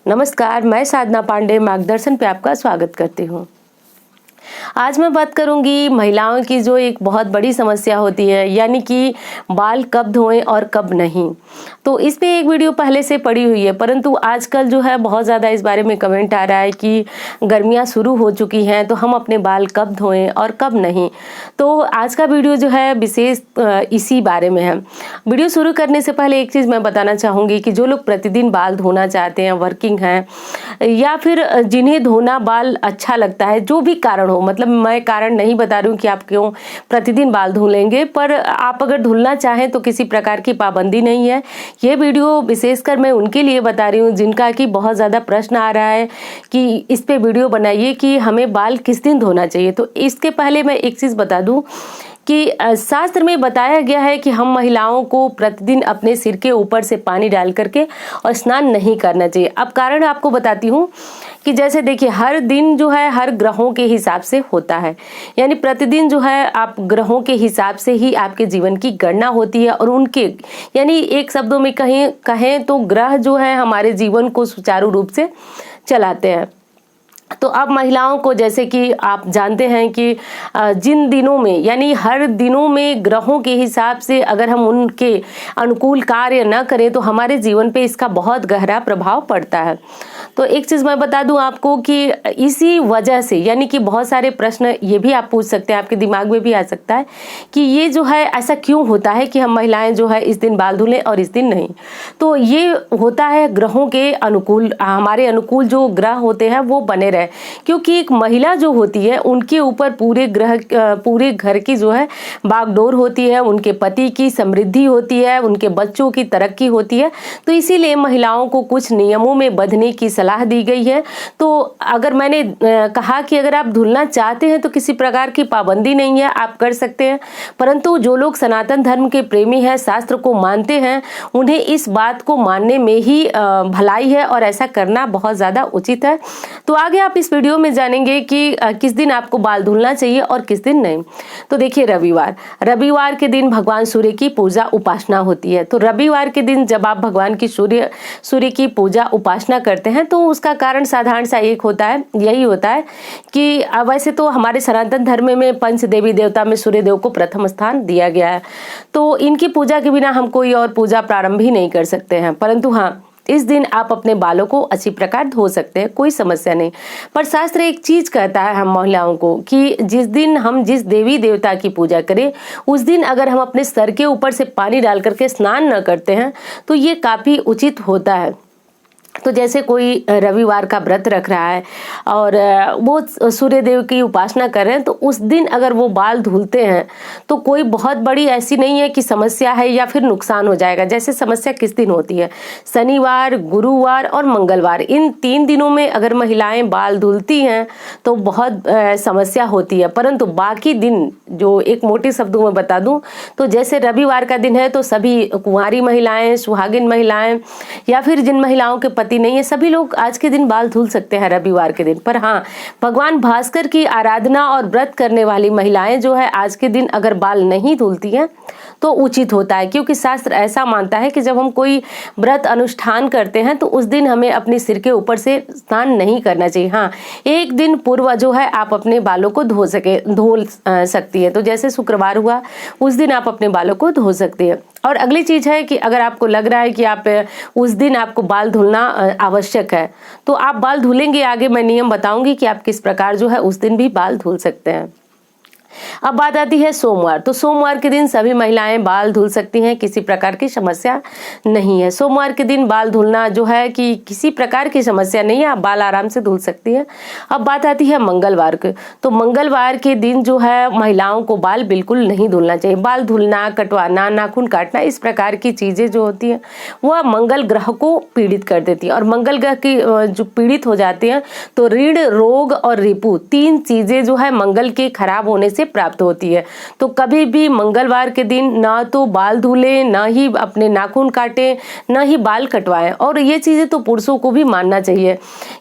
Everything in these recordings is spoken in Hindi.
नमस्कार, मैं साधना पांडे मार्गदर्शन पे आपका स्वागत करती हूँ। आज मैं बात करूंगी महिलाओं की जो एक बहुत बड़ी समस्या होती है, यानी कि बाल कब धोएं और कब नहीं। तो इस पे एक वीडियो पहले से पड़ी हुई है, परंतु आजकल जो है बहुत ज़्यादा इस बारे में कमेंट आ रहा है कि गर्मियाँ शुरू हो चुकी हैं तो हम अपने बाल कब धोएं और कब नहीं। तो आज का वीडियो जो है विशेष इसी बारे में है। वीडियो शुरू करने से पहले एक चीज़ मैं बताना चाहूँगी कि जो लोग प्रतिदिन बाल धोना चाहते हैं, वर्किंग हैं, या फिर जिन्हें धोना बाल अच्छा लगता है, जो भी कारण हो, मतलब मैं कारण नहीं बता रही हूँ कि आप क्यों प्रतिदिन बाल धुल लेंगे, पर आप अगर धुलना चाहें तो किसी प्रकार की पाबंदी नहीं है। ये वीडियो विशेषकर मैं उनके लिए बता रही हूँ जिनका कि बहुत ज़्यादा प्रश्न आ रहा है कि इस पे वीडियो बनाइए कि हमें बाल किस दिन धोना चाहिए। तो इसके पहले मैं एक चीज़ बता दूँ कि शास्त्र में बताया गया है कि हम महिलाओं को प्रतिदिन अपने सिर के ऊपर से पानी डाल करके और स्नान नहीं करना चाहिए। अब कारण आपको बताती हूँ कि जैसे देखिए, हर दिन जो है हर ग्रहों के हिसाब से होता है, यानी प्रतिदिन जो है आप ग्रहों के हिसाब से ही आपके जीवन की गणना होती है और उनके, यानी एक शब्दों में कहें तो ग्रह जो है हमारे जीवन को सुचारू रूप से चलाते हैं। तो अब महिलाओं को, जैसे कि आप जानते हैं कि जिन दिनों में, यानी हर दिनों में ग्रहों के हिसाब से अगर हम उनके अनुकूल कार्य न करें तो हमारे जीवन पे इसका बहुत गहरा प्रभाव पड़ता है। तो एक चीज़ मैं बता दूं आपको कि इसी वजह से, यानी कि बहुत सारे प्रश्न ये भी आप पूछ सकते हैं, आपके दिमाग में भी आ सकता है कि ये जो है ऐसा क्यों होता है कि हम महिलाएं जो है इस दिन बाल धुलें और इस दिन नहीं। तो ये होता है ग्रहों के अनुकूल, हमारे अनुकूल जो ग्रह होते हैं वो बने रहे, क्योंकि एक महिला जो होती है उनके ऊपर पूरे घर की जो है बागडोर होती है, उनके पति की समृद्धि होती है, उनके बच्चों की तरक्की होती है। तो इसीलिए महिलाओं को कुछ नियमों में बंधने की सलाह दी गई है। तो अगर मैंने कहा कि अगर आप धुलना चाहते हैं तो किसी प्रकार की पाबंदी नहीं है, आप कर सकते हैं, परंतु जो लोग सनातन धर्म के प्रेमी हैं, शास्त्र को मानते हैं, उन्हें इस बात को मानने में ही भलाई है और ऐसा करना बहुत ज़्यादा उचित है। तो आगे आप इस वीडियो में जानेंगे कि किस दिन आपको बाल धुलना चाहिए और किस दिन नहीं। तो देखिए, रविवार के दिन भगवान सूर्य की पूजा उपासना होती है। तो रविवार के दिन जब आप भगवान की सूर्य की पूजा उपासना करते हैं तो उसका कारण साधारण सा एक होता है, यही होता है कि वैसे तो हमारे सनातन धर्म में पंच देवी देवता में सूर्य देव को प्रथम स्थान दिया गया है, तो इनकी पूजा के बिना हम कोई और पूजा प्रारंभ ही नहीं कर सकते हैं। परंतु हाँ, इस दिन आप अपने बालों को अच्छी प्रकार धो सकते हैं, कोई समस्या नहीं। पर शास्त्र एक चीज कहता है हम महिलाओं को कि जिस दिन हम जिस देवी देवता की पूजा करें उस दिन अगर हम अपने सर के ऊपर से पानी डाल करके स्नान न करते हैं तो ये काफी उचित होता है। तो जैसे कोई रविवार का व्रत रख रहा है और वो सूर्य देव की उपासना कर रहे हैं, तो उस दिन अगर वो बाल धुलते हैं तो कोई बहुत बड़ी ऐसी नहीं है कि समस्या है या फिर नुकसान हो जाएगा। जैसे समस्या किस दिन होती है, शनिवार, गुरुवार और मंगलवार, इन 3 दिनों में अगर महिलाएं बाल धुलती हैं तो बहुत समस्या होती है। परंतु बाकी दिन, जो एक मोटे शब्दों में बता दूं तो जैसे रविवार का दिन है तो सभी कुंवारी महिलाएं, सुहागिन महिलाएं या फिर जिन महिलाओं के पति नहीं है, सभी लोग आज के दिन बाल धुल सकते हैं रविवार के दिन। पर हाँ, भगवान भास्कर की आराधना और व्रत करने वाली महिलाएं जो है आज के दिन अगर बाल नहीं धुलती हैं तो उचित होता है, क्योंकि शास्त्र ऐसा मानता है कि जब हम कोई व्रत अनुष्ठान करते हैं तो उस दिन हमें अपने सिर के ऊपर से स्नान नहीं करना चाहिए। हाँ, एक दिन पूर्व जो है आप अपने बालों को धो सकती है। तो जैसे शुक्रवार हुआ उस दिन आप अपने बालों को धो सकती है। और अगली चीज है कि अगर आपको लग रहा है कि आप उस दिन आपको बाल धुलना आवश्यक है तो आप बाल धुलेंगे, आगे मैं नियम बताऊंगी कि आप किस प्रकार जो है उस दिन भी बाल धुल सकते हैं। अब बात आती है सोमवार। तो सोमवार के दिन सभी महिलाएं बाल धुल सकती हैं, किसी प्रकार की समस्या नहीं है। सोमवार के दिन बाल धुलना जो है कि किसी प्रकार की समस्या नहीं है, आप बाल आराम से धुल सकती है। अब बात आती है मंगलवार की। तो मंगलवार के दिन जो है महिलाओं को बाल बिल्कुल नहीं धुलना चाहिए। बाल धुलना, कटवाना, नाखून काटना, इस प्रकार की चीजें जो होती हैं वह मंगल ग्रह को पीड़ित कर देती है। और मंगल ग्रह की जो पीड़ित हो जाते हैं तो ऋण, रोग और रिपु, 3 चीजें जो है मंगल के खराब होने से प्राप्त होती है। तो कभी भी मंगलवार के दिन ना तो बाल धुलें, ना ही अपने नाखून काटें, ना ही बाल कटवाएं। और ये चीज़ें तो पुरुषों को भी मानना चाहिए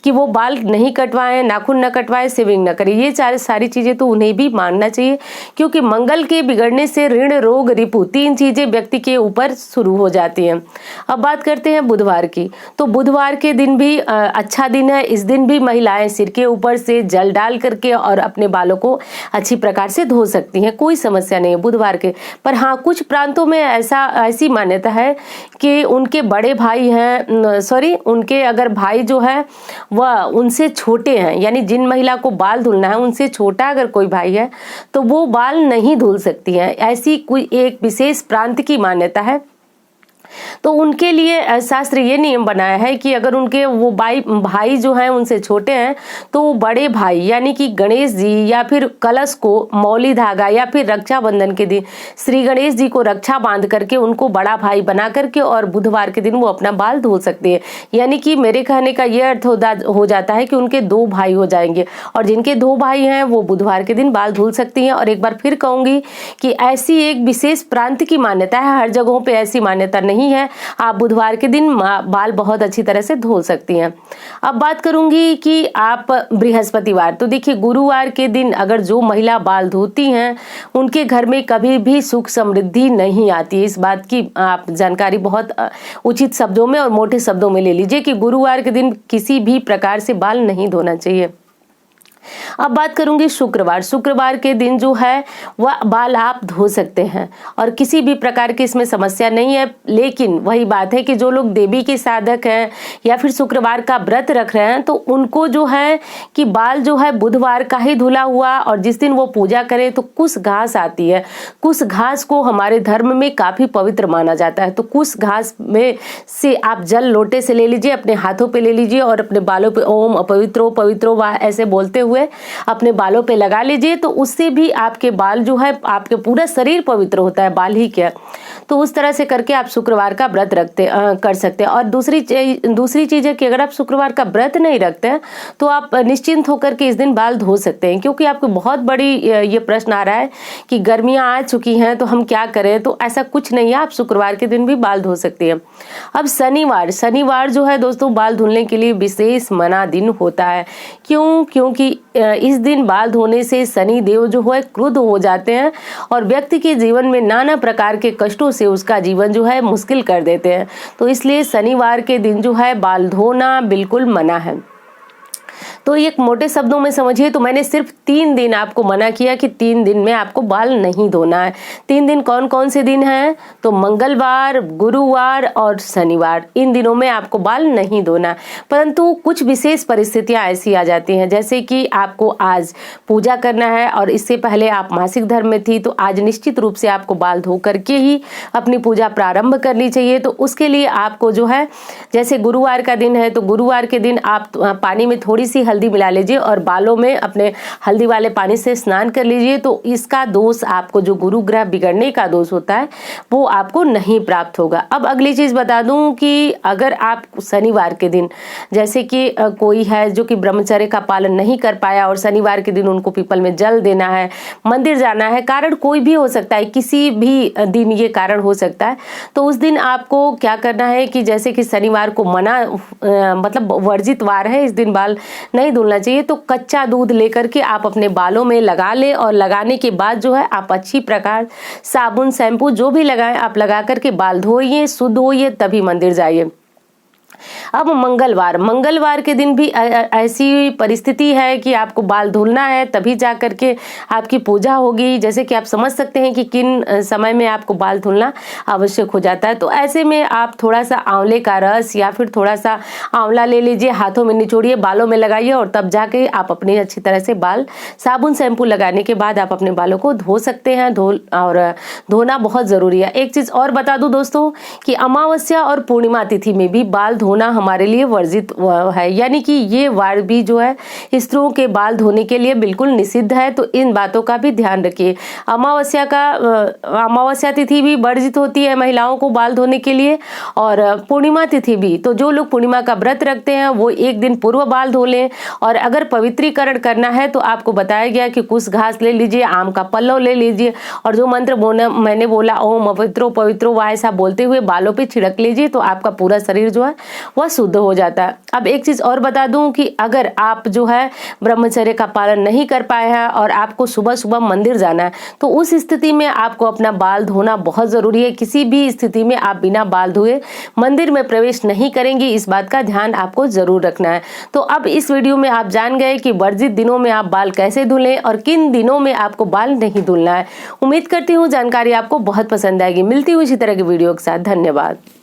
कि वो बाल नहीं कटवाएं, नाखून न कटवाएं, शेविंग न करें। ये सारी चीज़ें तो उन्हें भी मानना चाहिए, क्योंकि मंगल के बिगड़ने से ऋण, रोग, रिपु 3 चीज़ें व्यक्ति के ऊपर शुरू हो जाती हैं। अब बात करते हैं बुधवार की। तो बुधवार के दिन भी अच्छा दिन है। इस दिन भी महिलाएं सिर के ऊपर से जल डाल करके और अपने बालों को अच्छी प्रकार से धो सकती हैं, कोई समस्या नहीं है बुधवार के। पर हाँ, कुछ प्रांतों में ऐसी मान्यता है कि उनके बड़े भाई हैं, उनके अगर भाई जो है वह उनसे छोटे हैं, यानी जिन महिला को बाल धुलना है उनसे छोटा अगर कोई भाई है तो वो बाल नहीं धुल सकती हैं। ऐसी कोई एक विशेष प्रांत की मान्यता है। तो उनके लिए शास्त्र ये नियम बनाया है कि अगर उनके वो भाई जो हैं उनसे छोटे हैं तो वो बड़े भाई यानी कि गणेश जी या फिर कलश को मौली धागा या फिर रक्षाबंधन के दिन श्री गणेश जी को रक्षा बांध करके उनको बड़ा भाई बना करके और बुधवार के दिन वो अपना बाल धो सकते हैं। यानी कि मेरे कहने का ये अर्थ हो जाता है कि उनके 2 भाई हो जाएंगे, और जिनके 2 भाई हैं वो बुधवार के दिन बाल धुल सकती हैं। और एक बार फिर कहूंगी कि ऐसी एक विशेष प्रांत की मान्यता है, हर जगहों पे ऐसी मान्यता नहीं है। आप बुधवार के दिन बाल बहुत अच्छी तरह से धो सकती हैं। अब बात करूंगी कि आप बृहस्पतिवार, तो देखिए गुरुवार के दिन अगर जो महिला बाल धोती हैं उनके घर में कभी भी सुख समृद्धि नहीं आती है। इस बात की आप जानकारी बहुत उचित शब्दों में और मोटे शब्दों में ले लीजिए कि गुरुवार के दिन किसी भी प्रकार से बाल नहीं धोना चाहिए। अब बात करूंगी शुक्रवार के दिन जो है वह बाल आप धो सकते हैं और किसी भी प्रकार की इसमें समस्या नहीं है। लेकिन वही बात है कि जो लोग देवी के साधक हैं या फिर शुक्रवार का व्रत रख रहे हैं तो उनको जो है कि बाल जो है बुधवार का ही धुला हुआ, और जिस दिन वो पूजा करें तो कुश घास आती है। कुश घास को हमारे धर्म में काफी पवित्र माना जाता है। तो कुश घास में से आप जल लोटे से ले लीजिए, अपने हाथों पे ले लीजिए और अपने बालों पे ओम अपवित्रो पवित्रो वाह ऐसे बोलते हुए अपने बालों पे लगा लीजिए। तो उससे भी आपके बाल जो है, आपके पूरा शरीर पवित्र होता है, बाल ही क्या। तो उस तरह से करके आप शुक्रवार का व्रत कर सकते हैं। और दूसरी चीज है कि अगर आप शुक्रवार का व्रत नहीं रखते हैं तो आप निश्चिंत होकर के इस दिन बाल धो सकते हैं, क्योंकि आपको बहुत बड़ी ये प्रश्न आ रहा है कि गर्मियां आ चुकी हैं तो हम क्या करें। तो ऐसा कुछ नहीं है, आप शुक्रवार के दिन भी बाल धो सकते हैं। अब शनिवार जो है दोस्तों बाल धुलने के लिए विशेष मना दिन होता है। क्योंकि इस दिन बाल धोने से शनि देव जो है क्रुद्ध हो जाते हैं और व्यक्ति के जीवन में नाना प्रकार के कष्टों से उसका जीवन जो है मुश्किल कर देते हैं। तो इसलिए शनिवार के दिन जो है बाल धोना बिल्कुल मना है। तो एक मोटे शब्दों में समझिए तो मैंने सिर्फ 3 दिन आपको मना किया कि 3 दिन में आपको बाल नहीं धोना है। 3 दिन कौन कौन से दिन हैं? तो मंगलवार, गुरुवार और शनिवार, इन दिनों में आपको बाल नहीं धोना है। परंतु कुछ विशेष परिस्थितियां ऐसी आ जाती हैं, जैसे कि आपको आज पूजा करना है और इससे पहले आप मासिक धर्म में थी, तो आज निश्चित रूप से आपको बाल धो करके ही अपनी पूजा प्रारंभ करनी चाहिए। तो उसके लिए आपको जो है, जैसे गुरुवार का दिन है तो गुरुवार के दिन आप पानी में थोड़ी सी हल्दी मिला लीजिए और बालों में अपने हल्दी वाले पानी से स्नान कर लीजिए। तो इसका दोष, आपको जो गुरु ग्रह बिगड़ने का दोष होता है वो आपको नहीं प्राप्त होगा। अब अगली चीज बता दूं कि अगर आप शनिवार के दिन, जैसे कि कोई है जो कि ब्रह्मचर्य का पालन नहीं कर पाया और शनिवार के दिन उनको पीपल में जल देना है, मंदिर जाना है, कारण कोई भी हो सकता है, किसी भी दिन ये कारण हो सकता है। तो उस दिन आपको क्या करना है कि जैसे कि शनिवार को मतलब वर्जित वार है, इस दिन बाल नहीं धुलना चाहिए। तो कच्चा दूध लेकर के आप अपने बालों में लगा ले और लगाने के बाद जो है आप अच्छी प्रकार साबुन, शैम्पू जो भी लगाएं आप लगा करके बाल धोइए, शुद्ध होइए, तभी मंदिर जाइए। अब मंगलवार के दिन भी ऐसी परिस्थिति है कि आपको बाल धुलना है, तभी जा करके आपकी पूजा होगी। जैसे कि आप समझ सकते हैं कि किन समय में आपको बाल धुलना आवश्यक हो जाता है। तो ऐसे में आप थोड़ा सा आंवले का रस या फिर थोड़ा सा आंवला ले लीजिए, हाथों में निचोड़िए, बालों में लगाइए और तब जाके आप अपने अच्छी तरह से बाल, साबुन शैम्पू लगाने के बाद आप अपने बालों को धो सकते हैं। और धोना बहुत जरूरी है। एक चीज और बता दूं दोस्तों कि अमावस्या और पूर्णिमा तिथि में भी बाल धोना हमारे लिए वर्जित है, यानी कि ये वार भी जो है स्त्रियों के बाल धोने के लिए बिल्कुल निषिद्ध है। तो इन बातों का भी ध्यान रखिए। अमावस्या तिथि भी वर्जित होती है महिलाओं को बाल धोने के लिए, और पूर्णिमा तिथि भी। तो जो लोग पूर्णिमा का व्रत रखते हैं वो एक दिन पूर्व बाल धो लें। और अगर पवित्रीकरण करना है तो आपको बताया गया कि कुश घास ले लीजिए, आम का पल्लव ले लीजिए, और जो मंत्र मैंने बोला ओम पवित्रो पवित्रो वह ऐसा बोलते हुए बालों पे छिड़क लीजिए, तो आपका पूरा शरीर जो है वह शुद्ध हो जाता है। अब एक चीज और बता दूं कि अगर आप जो है ब्रह्मचर्य का पालन नहीं कर पाए हैं और आपको सुबह सुबह मंदिर जाना है, तो उस स्थिति में आपको अपना बाल धोना बहुत जरूरी है। किसी भी स्थिति में आप बिना बाल धोए मंदिर में प्रवेश नहीं करेंगे, इस बात का ध्यान आपको जरूर रखना है। तो अब इस वीडियो में आप जान गए कि वर्जित दिनों में आप बाल कैसे धुलें और किन दिनों में आपको बाल नहीं धुलना है। उम्मीद करती हूँ जानकारी आपको बहुत पसंद आएगी। मिलती हूँ इसी तरह की वीडियो के साथ। धन्यवाद।